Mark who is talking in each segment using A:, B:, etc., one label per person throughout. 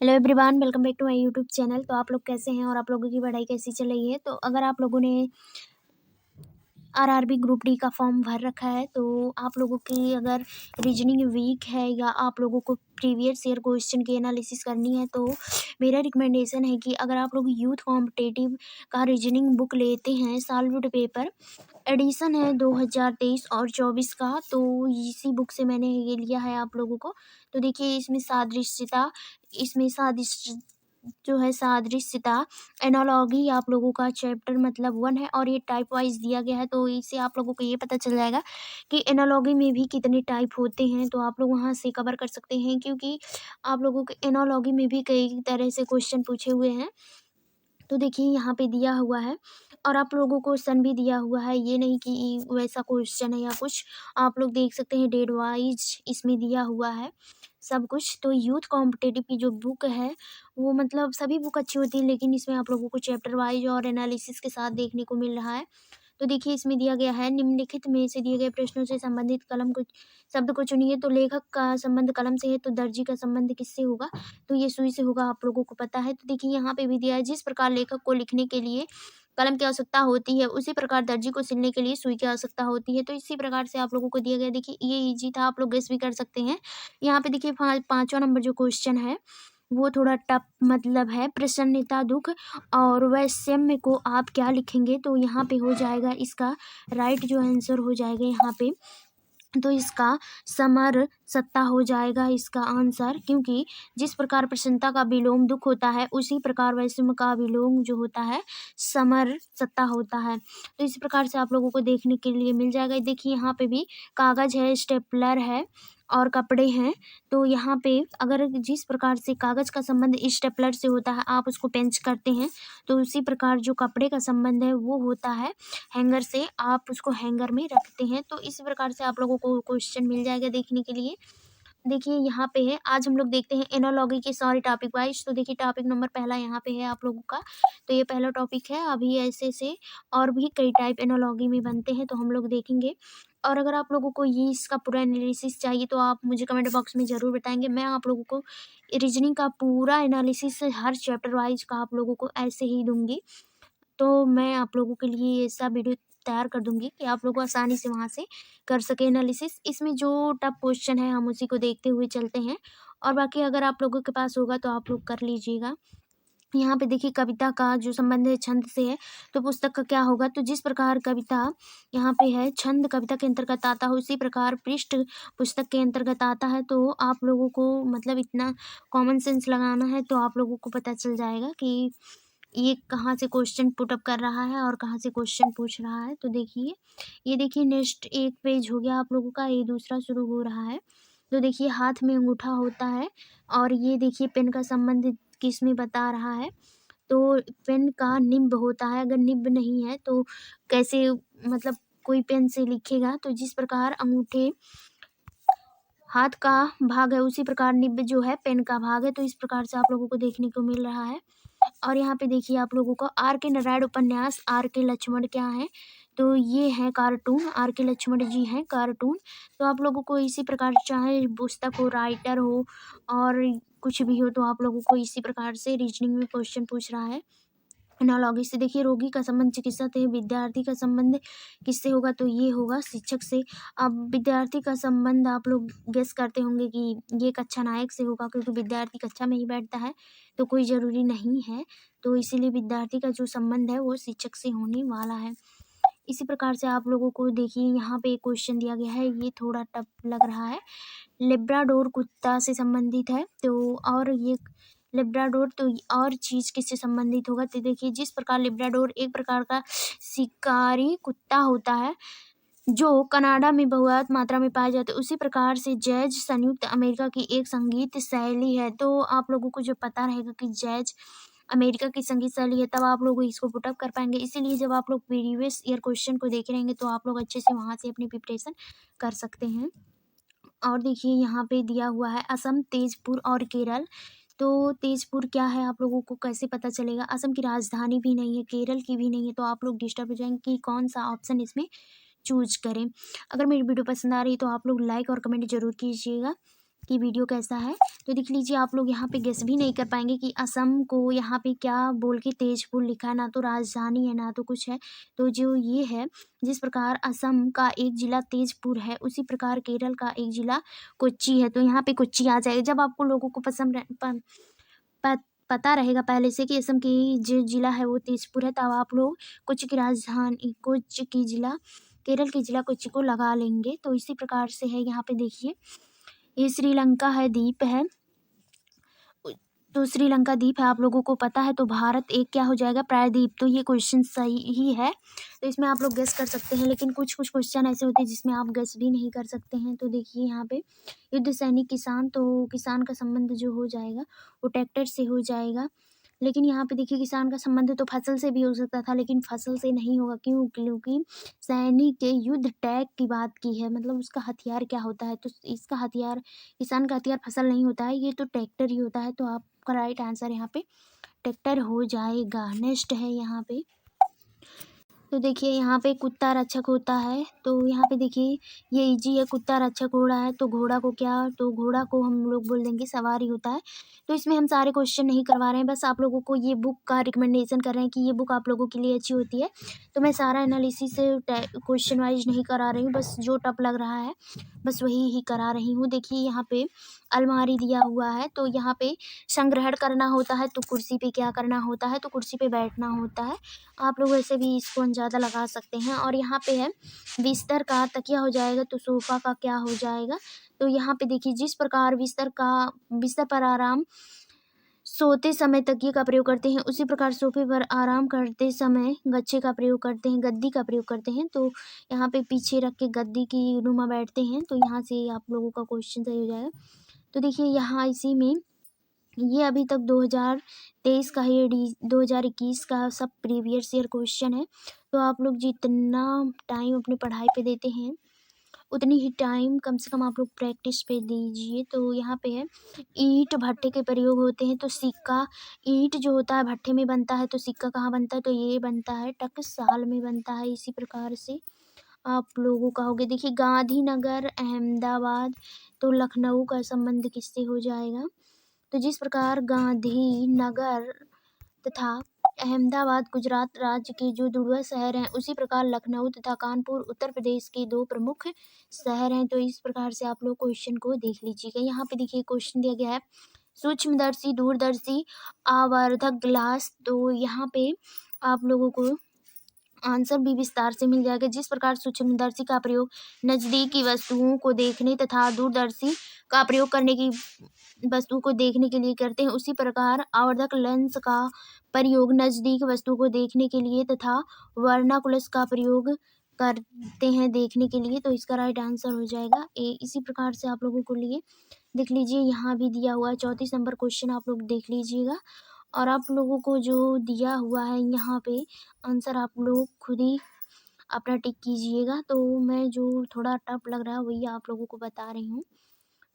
A: Hello everyone, welcome back to my YouTube channel. तो आप लोग कैसे हैं और आप लोगों की पढ़ाई कैसी चल रही है। तो अगर आप लोगों ने आरआरबी ग्रुप डी का फॉर्म भर रखा है तो आप लोगों की अगर रीजनिंग वीक है या आप लोगों को प्रीवियस ईयर क्वेश्चन की एनालिसिस करनी है तो मेरा रिकमेंडेशन है कि अगर आप लोग यूथ कॉम्पिटिटिव का रीजनिंग बुक लेते हैं, सॉल्व्ड पेपर एडिशन है 2023 और 24 का, तो इसी बुक से मैंने ये लिया है आप लोगों को। तो देखिए इसमें जो है सादृश्यता एनालॉगी आप लोगों का चैप्टर मतलब 1 है और ये टाइप वाइज दिया गया है, तो इससे आप लोगों को ये पता चल जाएगा कि एनालॉगी में भी कितने टाइप होते हैं। तो आप लोग वहाँ से कवर कर सकते हैं क्योंकि आप लोगों के एनालॉगी में भी कई तरह से क्वेश्चन पूछे हुए हैं। तो देखिए यहाँ पे दिया हुआ है और आप लोगों को सन भी दिया हुआ है, ये नहीं कि वैसा क्वेश्चन है या कुछ। आप लोग देख सकते हैं डेट वाइज इसमें दिया हुआ है सब कुछ। तो यूथ कॉम्पिटिटिव की जो बुक है वो मतलब सभी बुक अच्छी होती है, लेकिन इसमें आप लोगों को चैप्टर वाइज और एनालिसिस के साथ देखने को मिल रहा है। तो देखिए इसमें दिया गया है निम्नलिखित में से दिए गए प्रश्नों से संबंधित कलम को शब्द को चुनिए। तो लेखक का संबंध कलम से है तो दर्जी का संबंध किससे होगा, तो ये सुई से होगा, आप लोगों को पता है। तो देखिए यहाँ पे भी दिया है जिस प्रकार लेखक को लिखने के लिए कलम की आवश्यकता होती है उसी प्रकार दर्जी को सिलने के लिए सुई की आवश्यकता होती है। तो इसी प्रकार से आप लोगों को दिया गया। देखिए ये इजी था, आप लोग गेस भी कर सकते हैं। यहाँ पे देखिए पांचवा नंबर जो क्वेश्चन है वो थोड़ा टफ मतलब है। प्रसन्नता दुख और वैषम्य को आप क्या लिखेंगे, तो यहाँ पे हो जाएगा इसका राइट जो आंसर हो जाएगा यहाँ पे, तो इसका समर सत्ता हो जाएगा इसका आंसर। क्योंकि जिस प्रकार प्रसन्नता का विलोम दुख होता है उसी प्रकार वैषम्य का विलोम जो होता है समर सत्ता होता है। तो इस प्रकार से आप लोगों को देखने के लिए मिल जाएगा। देखिए यहाँ पे भी कागज है, स्टेपलर है और कपड़े हैं। तो यहाँ पे अगर जिस प्रकार से कागज का संबंध स्टेपलर से होता है, आप उसको पेंच करते हैं, तो उसी प्रकार जो कपड़े का संबंध है वो होता है हैंगर से, आप उसको हैंगर में रखते हैं। तो इस प्रकार से आप लोगों को क्वेश्चन मिल जाएगा देखने के लिए। देखिए यहाँ पे है, आज हम लोग देखते हैं एनालॉगी के सारे टॉपिक वाइज। तो देखिए टॉपिक नंबर पहला यहाँ पे है आप लोगों का, तो ये पहला टॉपिक है। अभी ऐसे से और भी कई टाइप एनालॉगी में बनते हैं तो हम लोग देखेंगे। और अगर आप लोगों को ये इसका पूरा एनालिसिस चाहिए तो आप मुझे कमेंट बॉक्स में ज़रूर बताएंगे, मैं आप लोगों को रीजनिंग का पूरा एनालिसिस हर चैप्टर वाइज का आप लोगों को ऐसे ही दूंगी। तो मैं आप लोगों के लिए ऐसा वीडियो तैयार कर दूंगी कि आप लोग आसानी से वहाँ से कर सके एनालिसिस। इसमें जो टफ क्वेश्चन है हम उसी को देखते हुए चलते हैं और बाकी अगर आप लोगों के पास होगा तो आप लोग कर लीजिएगा। यहाँ पे देखिए कविता का जो संबंध है छंद से है, तो पुस्तक का क्या होगा। तो जिस प्रकार कविता यहाँ पे है छंद कविता के अंतर्गत आता है उसी प्रकार पृष्ठ पुस्तक के अंतर्गत आता है। तो आप लोगों को मतलब इतना कॉमन सेंस लगाना है तो आप लोगों को पता चल जाएगा कि ये कहाँ से क्वेश्चन पुट अप कर रहा है और कहाँ से क्वेश्चन पूछ रहा है। तो देखिए ये देखिए नेक्स्ट एक पेज हो गया आप लोगों का, ये दूसरा शुरू हो रहा है। तो देखिए हाथ में अंगूठा होता है और ये देखिए पेन का संबंध किस में बता रहा है। तो पेन का निब होता है, अगर निब नहीं है तो कैसे मतलब कोई पेन से लिखेगा। तो जिस प्रकार अंगूठे हाथ का भाग है उसी प्रकार निब जो है पेन का भाग है। तो इस प्रकार से आप लोगों को देखने को मिल रहा है। और यहाँ पे देखिए आप लोगों को आर के नारायण उपन्यास आर के लक्ष्मण क्या है, तो ये है कार्टून, आर के लक्ष्मण जी हैं कार्टून। तो आप लोगों को इसी प्रकार चाहे पुस्तक हो, राइटर हो और कुछ भी हो, तो आप लोगों को इसी प्रकार से रीजनिंग में क्वेश्चन पूछ रहा है एनालॉगी से। देखिए रोगी का संबंध चिकित्सा से, विद्यार्थी का संबंध किससे होगा, तो ये होगा शिक्षक से। अब विद्यार्थी का संबंध आप लोग गेस करते होंगे कि ये कक्षा नायक से होगा, क्योंकि विद्यार्थी कक्षा में ही बैठता है तो कोई ज़रूरी नहीं है। तो इसीलिए विद्यार्थी का जो संबंध है वो शिक्षक से होने वाला है। इसी प्रकार से आप लोगों को देखिए यहाँ पे एक क्वेश्चन दिया गया है, ये थोड़ा टफ लग रहा है। लेब्राडोर कुत्ता से संबंधित है, तो और ये लेब्राडोर तो और चीज़ किससे संबंधित होगा। तो देखिए जिस प्रकार लेब्राडोर एक प्रकार का शिकारी कुत्ता होता है जो कनाडा में बहुतायत मात्रा में पाए जाते हैं, उसी प्रकार से जैज संयुक्त अमेरिका की एक संगीत शैली है। तो आप लोगों को जो पता रहेगा कि जैज अमेरिका की संगीत शैली है तब आप लोग इसको पुटअप कर पाएंगे। इसीलिए जब आप लोग प्रीवियस ईयर क्वेश्चन को देख रहेंगे तो आप लोग अच्छे से वहाँ से अपनी प्रिपरेशन कर सकते हैं। और देखिए यहाँ पे दिया हुआ है असम, तेजपुर और केरल। तो तेजपुर क्या है आप लोगों को कैसे पता चलेगा, असम की राजधानी भी नहीं है, केरल की भी नहीं है, तो आप लोग डिस्टर्ब हो जाएंगे कि कौन सा ऑप्शन इसमें चूज करें। अगर मेरी वीडियो पसंद आ रही है तो आप लोग लाइक और कमेंट जरूर कीजिएगा। कि वीडियो कैसा है। तो देख लीजिए, आप लोग यहाँ पे गेस भी नहीं कर पाएंगे कि असम को यहाँ पे क्या बोल के तेजपुर लिखा है, ना तो राजधानी है ना तो कुछ है। तो जो ये है, जिस प्रकार असम का एक जिला तेजपुर है, उसी प्रकार केरल का एक जिला कोच्चि है। तो यहाँ पे कोच्चि आ जाएगा। जब आपको लोगों को पता रहेगा पहले से कि असम की जो जिला है वो तेजपुर है, तब आप लोग कोच्चि की राजधानी, कोच्चि की जिला, केरल की जिला कोच्चि को लगा लेंगे। तो इसी प्रकार से है। यहाँ पे देखिए, ये श्रीलंका है, द्वीप है। तो श्रीलंका द्वीप है, आप लोगों को पता है। तो भारत एक क्या हो जाएगा, प्रायद्वीप। तो ये क्वेश्चन सही ही है। तो इसमें आप लोग गेस कर सकते हैं, लेकिन कुछ कुछ क्वेश्चन ऐसे होते हैं जिसमें आप गेस भी नहीं कर सकते हैं। तो देखिए यहाँ पे युद्ध सैनिक किसान, तो किसान का संबंध जो हो जाएगा वो ट्रैक्टर से हो जाएगा। लेकिन यहाँ पे देखिए, किसान का संबंध तो फसल से भी हो सकता था, लेकिन फसल से नहीं होगा। क्यों? क्योंकि सैनिक के युद्ध टैग की बात की है, मतलब उसका हथियार क्या होता है। तो इसका हथियार, किसान का हथियार फसल नहीं होता है, ये तो ट्रैक्टर ही होता है। तो आपका राइट आंसर यहाँ पे ट्रैक्टर हो जाएगा। नेक्स्ट है यहाँ पे, तो देखिए यहाँ पे कुत्ता रक्षक होता है। तो यहाँ पे देखिए, ये इजी है। कुत्ता रक्षक घोड़ा है, तो घोड़ा को क्या, तो घोड़ा को हम लोग बोल देंगे सवारी होता है। तो इसमें हम सारे क्वेश्चन नहीं करवा रहे हैं, बस आप लोगों को ये बुक का रिकमेंडेशन कर रहे हैं कि ये बुक आप लोगों के लिए अच्छी होती है। तो मैं सारा एनालिसिस क्वेश्चन वाइज नहीं करा रही हूँ, बस जो टफ लग रहा है बस वही ही करा रही हूँ। देखिए यहाँ पे अलमारी दिया हुआ है, तो यहाँ पे संग्रहण करना होता है। तो कुर्सी पे क्या करना होता है, तो कुर्सी पे बैठना होता है। आप लोग वैसे भी इसको अंदाज़ा लगा सकते हैं। और यहाँ पे है बिस्तर का, तकिया हो जाएगा। तो सोफ़ा का क्या हो जाएगा, तो यहाँ पे देखिए, जिस प्रकार बिस्तर पर आराम सोते समय तकिए का प्रयोग करते हैं, उसी प्रकार सोफे पर आराम करते समय गच्छे का प्रयोग करते हैं, गद्दी का प्रयोग करते हैं। तो यहाँ पे पीछे रख के गद्दी की नुमा बैठते हैं। तो यहाँ से आप लोगों का क्वेश्चन सही हो जाएगा। तो देखिए यहाँ इसी में, ये अभी तक 2023 का है, 2021 का सब प्रीवियस ईयर क्वेश्चन है। तो आप लोग जितना टाइम अपनी पढ़ाई पे देते हैं, उतनी ही टाइम कम से कम आप लोग प्रैक्टिस पे दीजिए। तो यहाँ पे है, ईंट भट्टे के प्रयोग होते हैं। तो सिक्का, ईंट जो होता है भट्टे में बनता है, तो सिक्का कहाँ बनता है, तो ये बनता है टकसाल में बनता है। इसी प्रकार से आप लोगों का हो गया। देखिए गांधीनगर अहमदाबाद, तो लखनऊ का संबंध किससे हो जाएगा। तो जिस प्रकार गांधीनगर तथा अहमदाबाद गुजरात राज्य के जो जुड़वा शहर हैं, उसी प्रकार लखनऊ तथा कानपुर उत्तर प्रदेश के दो प्रमुख शहर हैं। तो इस प्रकार से आप लोग क्वेश्चन को देख लीजिएगा। यहाँ पे देखिए क्वेश्चन दिया गया है, सूक्ष्मदर्शी, दूरदर्शी, आवर्धक ग्लास। तो यहाँ पे आप लोगों को आंसर भी विस्तार से मिल जाएगा। जिस प्रकार सूक्ष्मदर्शी का प्रयोग नज़दीक की वस्तुओं को देखने तथा दूरदर्शी का प्रयोग करने की वस्तु को देखने के लिए करते हैं, उसी प्रकार आवर्धक लेंस का प्रयोग नज़दीक वस्तु को देखने के लिए तथा वर्नाकुलस का प्रयोग करते हैं देखने के लिए। तो इसका राइट आंसर हो जाएगा ए। इसी प्रकार से आप लोगों को लिए देख लीजिए, यहाँ भी दिया हुआ है 34 नंबर क्वेश्चन, आप लोग देख लीजिएगा। और आप लोगों को जो दिया हुआ है यहाँ पे आंसर, आप लोग खुद ही अपना टिक कीजिएगा। तो मैं जो थोड़ा टफ लग रहा है वही आप लोगों को बता रही हूँ।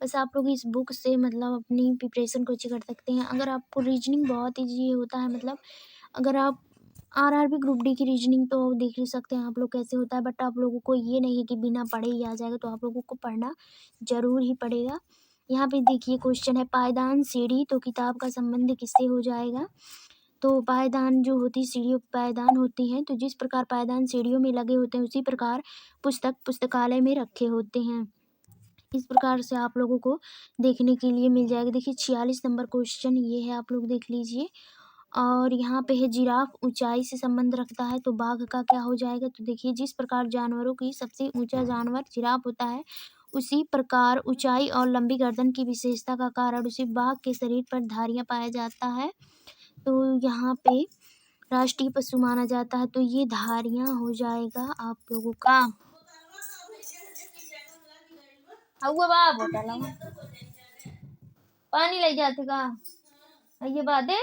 A: बस आप लोग इस बुक से मतलब अपनी प्रिपरेशन को अच्छी कर सकते हैं। अगर आपको रीजनिंग बहुत ईजी होता है, मतलब अगर आप आरआरबी ग्रुप डी की रीजनिंग तो देख ही सकते हैं आप लोग कैसे होता है, बट आप लोगों को ये नहीं है कि बिना पढ़े ही आ जाएगा। तो आप लोगों को पढ़ना ज़रूर ही पड़ेगा। यहाँ पे देखिए क्वेश्चन है, पायदान सीढ़ी, तो किताब का संबंध किससे हो जाएगा। तो पायदान जो होती, सीढ़ियों पायदान होती हैं। तो जिस प्रकार पायदान सीढ़ियों में लगे होते हैं, उसी प्रकार पुस्तक पुस्तकालय में रखे होते हैं। इस प्रकार से आप लोगों को देखने के लिए मिल जाएगा। देखिए 46 नंबर क्वेश्चन ये है, आप लोग देख लीजिए। और यहाँ पे है, जिराफ ऊंचाई से संबंध रखता है, तो बाघ का क्या हो जाएगा। तो देखिए जिस प्रकार जानवरों की सबसे ऊंचा जानवर जिराफ होता है, उसी प्रकार ऊंचाई और लंबी गर्दन की विशेषता का कारण उसी बाघ के शरीर पर धारियां पाया जाता है। तो यहाँ पे राष्ट्रीय पशु माना जाता है। तो ये धारियां हो जाएगा आप लोगों का। हुआ बा बोतल पानी ले जाते का, ये बात है।